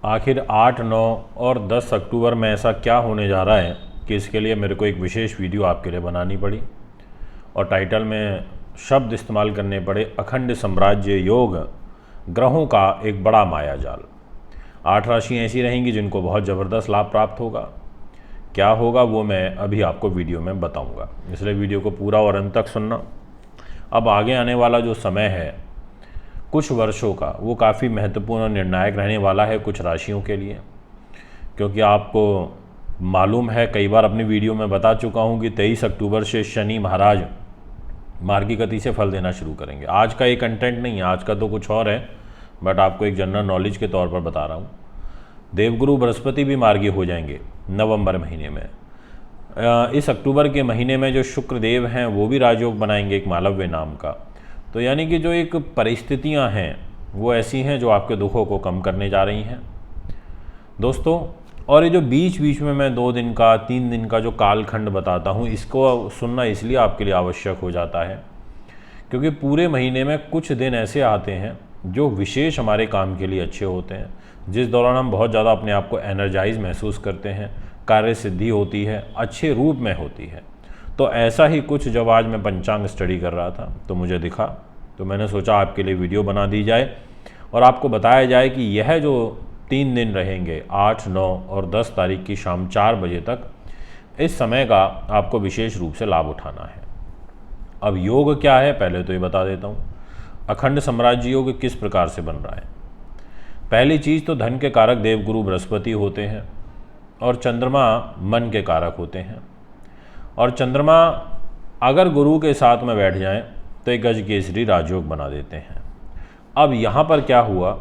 आखिर 8, 9 और 10 अक्टूबर में ऐसा क्या होने जा रहा है कि इसके लिए मेरे को एक विशेष वीडियो आपके लिए बनानी पड़ी और टाइटल में शब्द इस्तेमाल करने पड़े, अखंड साम्राज्य योग, ग्रहों का एक बड़ा मायाजाल। 8 राशियाँ ऐसी रहेंगी जिनको बहुत ज़बरदस्त लाभ प्राप्त होगा। क्या होगा वो मैं अभी आपको वीडियो में बताऊंगा, इसलिए वीडियो को पूरा और अंत तक सुनना। अब आगे आने वाला जो समय है कुछ वर्षों का, वो काफ़ी महत्वपूर्ण और निर्णायक रहने वाला है कुछ राशियों के लिए, क्योंकि आपको मालूम है, कई बार अपनी वीडियो में बता चुका हूँ कि 23 अक्टूबर से शनि महाराज मार्गी गति से फल देना शुरू करेंगे। आज का ये कंटेंट नहीं है, आज का तो कुछ और है, बट आपको एक जनरल नॉलेज के तौर पर बता रहा हूँ। देवगुरु बृहस्पति भी मार्गी हो जाएंगे नवंबर महीने में। इस अक्टूबर के महीने में जो शुक्रदेव हैं वो भी राजयोग बनाएंगे एक मालव्य नाम का। तो यानी कि जो एक परिस्थितियां हैं वो ऐसी हैं जो आपके दुखों को कम करने जा रही हैं दोस्तों। और ये जो बीच बीच में मैं 2 दिन का 3 दिन का जो कालखंड बताता हूँ, इसको सुनना इसलिए आपके लिए आवश्यक हो जाता है क्योंकि पूरे महीने में कुछ दिन ऐसे आते हैं जो विशेष हमारे काम के लिए अच्छे होते हैं, जिस दौरान हम बहुत ज़्यादा अपने आप को एनर्जाइज महसूस करते हैं, कार्य सिद्धि होती है, अच्छे रूप में होती है। तो ऐसा ही कुछ जब आज मैं पंचांग स्टडी कर रहा था तो मुझे दिखा, तो मैंने सोचा आपके लिए वीडियो बना दी जाए और आपको बताया जाए कि यह जो 3 दिन रहेंगे 8, 9 और 10 तारीख की शाम 4 बजे तक, इस समय का आपको विशेष रूप से लाभ उठाना है। अब योग क्या है पहले तो ये बता देता हूँ। अखंड साम्राज्य योग किस प्रकार से बन रहा है। पहली चीज़ तो धन के कारक देवगुरु बृहस्पति होते हैं और चंद्रमा मन के कारक होते हैं। और चंद्रमा अगर गुरु के साथ में बैठ जाएं तो एक गज केसरी राजयोग बना देते हैं। अब यहाँ पर क्या हुआ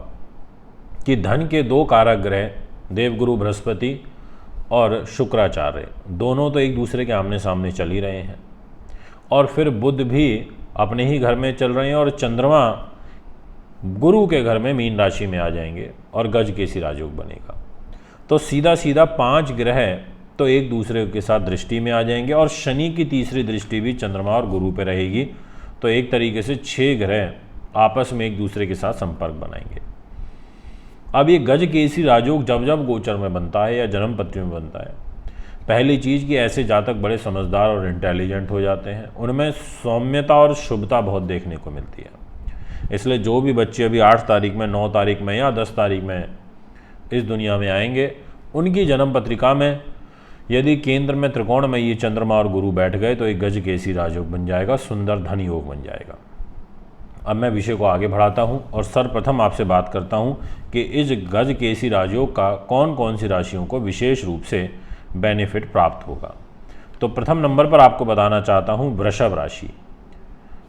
कि धन के 2 कारक ग्रह देवगुरु बृहस्पति और शुक्राचार्य दोनों तो एक दूसरे के आमने सामने चल ही रहे हैं, और फिर बुध भी अपने ही घर में चल रहे हैं और चंद्रमा गुरु के घर में मीन राशि में आ जाएंगे और गज केसरी राजयोग बनेगा। तो सीधा सीधा 5 ग्रह तो एक दूसरे के साथ दृष्टि में आ जाएंगे और शनि की तीसरी दृष्टि भी चंद्रमा और गुरु पे रहेगी। तो एक तरीके से 6 ग्रह आपस में एक दूसरे के साथ संपर्क बनाएंगे। अब ये गज केसरी राजयोग जब जब गोचर में बनता है या जन्म पत्री में बनता है, पहली चीज़ कि ऐसे जातक बड़े समझदार और इंटेलिजेंट हो जाते हैं, उनमें सौम्यता और शुभता बहुत देखने को मिलती है। इसलिए जो भी बच्चे अभी 8 तारीख में, 9 तारीख में या 10 तारीख में इस दुनिया में आएंगे, उनकी जन्म पत्रिका में यदि केंद्र में त्रिकोण में ये चंद्रमा और गुरु बैठ गए तो एक गज केसरी राजयोग बन जाएगा, सुंदर धन योग बन जाएगा। अब मैं विषय को आगे बढ़ाता हूँ और सर्वप्रथम आपसे बात करता हूँ कि इस गज केसरी राजयोग का कौन कौन सी राशियों को विशेष रूप से बेनिफिट प्राप्त होगा। तो प्रथम नंबर पर आपको बताना चाहता हूँ वृषभ राशि।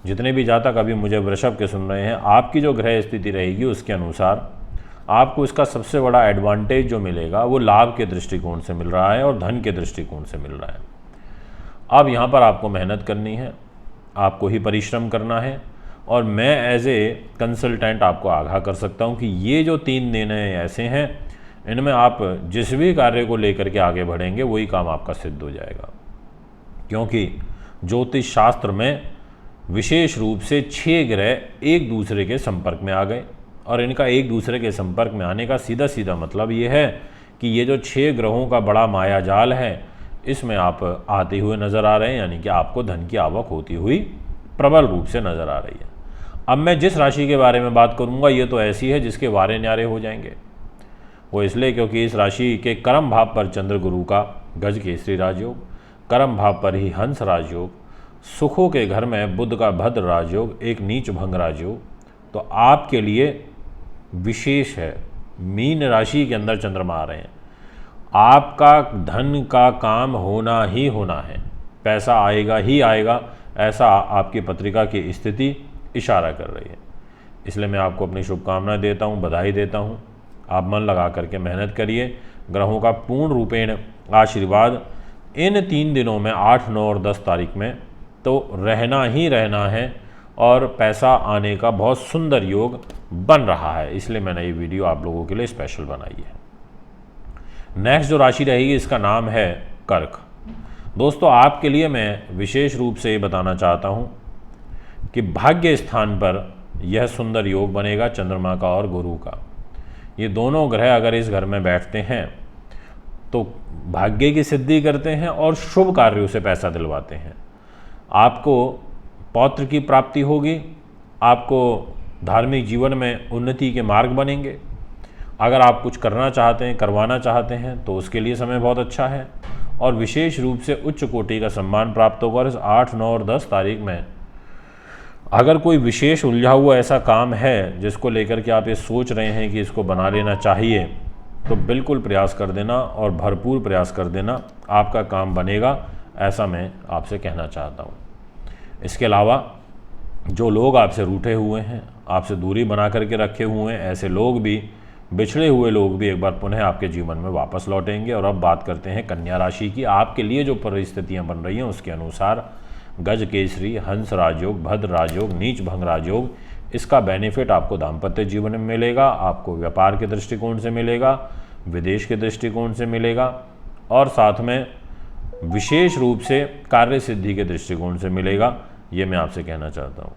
जितने भी जातक अभी मुझे वृषभ के सुन रहे हैं, आपकी जो ग्रह स्थिति रहेगी उसके अनुसार आपको इसका सबसे बड़ा एडवांटेज जो मिलेगा वो लाभ के दृष्टिकोण से मिल रहा है और धन के दृष्टिकोण से मिल रहा है। अब यहाँ पर आपको मेहनत करनी है, आपको ही परिश्रम करना है, और मैं एज ए कंसल्टेंट आपको आगाह कर सकता हूँ कि ये जो 3 दिन हैं ऐसे हैं, इनमें आप जिस भी कार्य को लेकर के आगे बढ़ेंगे वही काम आपका सिद्ध हो जाएगा। क्योंकि ज्योतिष शास्त्र में विशेष रूप से 6 ग्रह एक दूसरे के संपर्क में आ गए, और इनका एक दूसरे के संपर्क में आने का सीधा सीधा मतलब ये है कि ये जो 6 ग्रहों का बड़ा मायाजाल है, इसमें आप आते हुए नज़र आ रहे हैं, यानी कि आपको धन की आवक होती हुई प्रबल रूप से नज़र आ रही है। अब मैं जिस राशि के बारे में बात करूँगा ये तो ऐसी है जिसके वारे न्यारे हो जाएंगे। वो इसलिए क्योंकि इस राशि के कर्म भाव पर चंद्र गुरु का गज केसरी राजयोग, कर्म भाव पर ही हंस राजयोग, सुखों के घर में बुध का भद्र राजयोग, एक नीच भंग राजयोग, तो आपके लिए विशेष है। मीन राशि के अंदर चंद्रमा आ रहे हैं, आपका धन का काम होना ही होना है, पैसा आएगा ही आएगा, ऐसा आपकी पत्रिका की स्थिति इशारा कर रही है। इसलिए मैं आपको अपनी शुभकामनाएं देता हूं, बधाई देता हूं। आप मन लगा करके मेहनत करिए। ग्रहों का पूर्ण रूपेण आशीर्वाद इन 3 दिनों में 8, 9 और 10 तारीख में तो रहना ही रहना है, और पैसा आने का बहुत सुंदर योग बन रहा है। इसलिए मैंने ये वीडियो आप लोगों के लिए स्पेशल बनाई है। नेक्स्ट जो राशि रहेगी इसका नाम है कर्क। दोस्तों आपके लिए मैं विशेष रूप से ये बताना चाहता हूँ कि भाग्य स्थान पर यह सुंदर योग बनेगा चंद्रमा का और गुरु का। ये दोनों ग्रह अगर इस घर में बैठते हैं तो भाग्य की सिद्धि करते हैं और शुभ कार्यों से पैसा दिलवाते हैं। आपको पौत्र की प्राप्ति होगी, आपको धार्मिक जीवन में उन्नति के मार्ग बनेंगे। अगर आप कुछ करना चाहते हैं, करवाना चाहते हैं तो उसके लिए समय बहुत अच्छा है और विशेष रूप से उच्च कोटि का सम्मान प्राप्त होगा। और इस 8, 9 और 10 तारीख में अगर कोई विशेष उलझा हुआ ऐसा काम है जिसको लेकर के आप ये सोच रहे हैं कि इसको बना लेना चाहिए, तो बिल्कुल प्रयास कर देना और भरपूर प्रयास कर देना, आपका काम बनेगा, ऐसा मैं आपसे कहना चाहता हूँ। इसके अलावा जो लोग आपसे रूठे हुए हैं, आपसे दूरी बना करके रखे हुए हैं, ऐसे लोग भी, बिछड़े हुए लोग भी एक बार पुनः आपके जीवन में वापस लौटेंगे। और अब बात करते हैं कन्या राशि की। आपके लिए जो परिस्थितियां बन रही हैं उसके अनुसार गज केसरी, हंस राजयोग, भद्र राजयोग, नीच भंग राजयोग, इसका बेनिफिट आपको दाम्पत्य जीवन में मिलेगा, आपको व्यापार के दृष्टिकोण से मिलेगा, विदेश के दृष्टिकोण से मिलेगा और साथ में विशेष रूप से कार्य सिद्धि के दृष्टिकोण से मिलेगा। ये मैं आपसे कहना चाहता हूँ।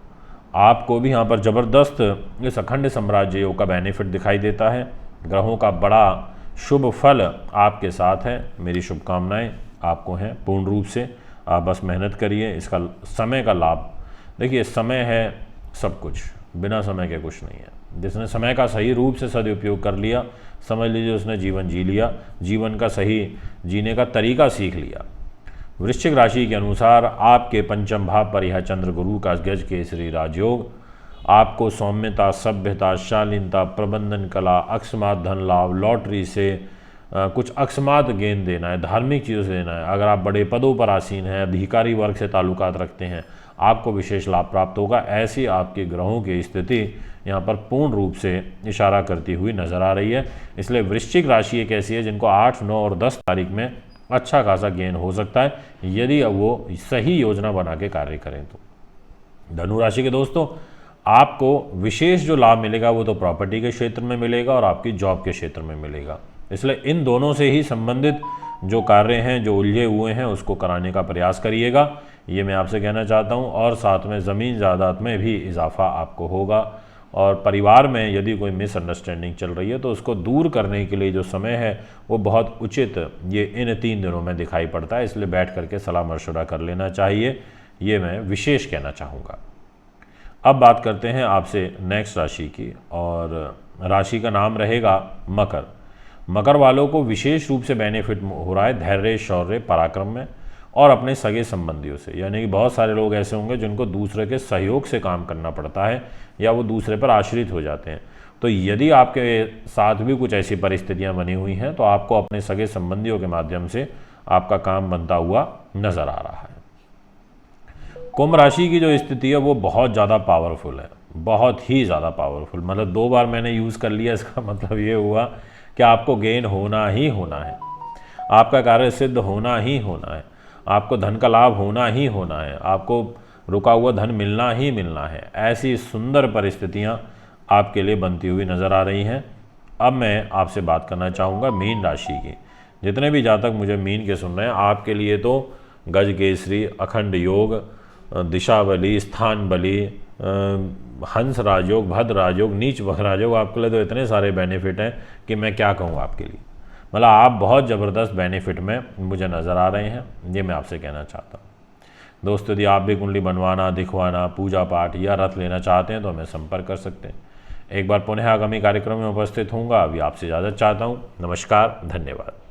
आपको भी यहाँ पर ज़बरदस्त इस अखंड साम्राज्य योग का बेनिफिट दिखाई देता है। ग्रहों का बड़ा शुभ फल आपके साथ है। मेरी शुभकामनाएं आपको हैं पूर्ण रूप से। आप बस मेहनत करिए, इसका समय का लाभ देखिए। समय है सब कुछ, बिना समय के कुछ नहीं है। जिसने समय का सही रूप से सदुपयोग कर लिया, समझ लीजिए उसने जीवन जी लिया, जीवन का सही जीने का तरीका सीख लिया। वृश्चिक राशि के अनुसार आपके पंचम भाव पर यह चंद्र गुरु का गज केसरी राजयोग आपको सौम्यता, सभ्यता, शालीनता, प्रबंधन कला, अकस्मात धन लाभ, लॉटरी से कुछ अकस्मात गेंद देना है, धार्मिक चीज़ों से देना है। अगर आप बड़े पदों पर आसीन हैं, अधिकारी वर्ग से ताल्लुकात रखते हैं, आपको विशेष लाभ प्राप्त होगा। ऐसी आपके ग्रहों की स्थिति यहाँ पर पूर्ण रूप से इशारा करती हुई नजर आ रही है। इसलिए वृश्चिक राशि एक ऐसी है जिनको 8, 9 और 10 तारीख में अच्छा खासा गेन हो सकता है यदि वो सही योजना बना के कार्य करें तो। धनु राशि के दोस्तों, आपको विशेष जो लाभ मिलेगा वो तो प्रॉपर्टी के क्षेत्र में मिलेगा और आपकी जॉब के क्षेत्र में मिलेगा। इसलिए इन दोनों से ही संबंधित जो कार्य हैं, जो उलझे हुए हैं, उसको कराने का प्रयास करिएगा, ये मैं आपसे कहना चाहता हूँ। और साथ में ज़मीन जायदाद में भी इजाफा आपको होगा। और परिवार में यदि कोई मिसअंडरस्टैंडिंग चल रही है तो उसको दूर करने के लिए जो समय है वो बहुत उचित ये इन 3 दिनों में दिखाई पड़ता है। इसलिए बैठ करके सलाह मशवरा कर लेना चाहिए, ये मैं विशेष कहना चाहूँगा। अब बात करते हैं आपसे नेक्स्ट राशि की, और राशि का नाम रहेगा मकर। मकर वालों को विशेष रूप से बेनिफिट हो रहा है धैर्य, शौर्य, पराक्रम में और अपने सगे संबंधियों से। यानी कि बहुत सारे लोग ऐसे होंगे जिनको दूसरे के सहयोग से काम करना पड़ता है या वो दूसरे पर आश्रित हो जाते हैं। तो यदि आपके साथ भी कुछ ऐसी परिस्थितियां बनी हुई हैं तो आपको अपने सगे संबंधियों के माध्यम से आपका काम बनता हुआ नजर आ रहा है। कुंभ राशि की जो स्थिति है वो बहुत ज़्यादा पावरफुल है, बहुत ही ज़्यादा पावरफुल। मतलब 2 बार मैंने यूज़ कर लिया, इसका मतलब ये हुआ कि आपको गेन होना ही होना है, आपका कार्य सिद्ध होना ही होना है, आपको धन का लाभ होना ही होना है, आपको रुका हुआ धन मिलना ही मिलना है। ऐसी सुंदर परिस्थितियां आपके लिए बनती हुई नज़र आ रही हैं। अब मैं आपसे बात करना चाहूँगा मीन राशि की। जितने भी जातक मुझे मीन के सुन रहे हैं, आपके लिए तो गज केसरी, अखंड योग, दिशा बली, स्थान बली, हंस राजयोग, भद्र राजयोग, नीच भंग राजयोग, आपके लिए तो इतने सारे बेनिफिट हैं कि मैं क्या कहूँ आपके लिए। मतलब आप बहुत ज़बरदस्त बेनिफिट में मुझे नज़र आ रहे हैं, ये मैं आपसे कहना चाहता हूँ। दोस्तों, यदि आप भी कुंडली बनवाना, दिखवाना, पूजा पाठ या रथ लेना चाहते हैं तो हमें संपर्क कर सकते हैं। एक बार पुनः आगामी कार्यक्रम में उपस्थित होऊंगा। अभी आपसे इजाज़त चाहता हूँ। नमस्कार, धन्यवाद।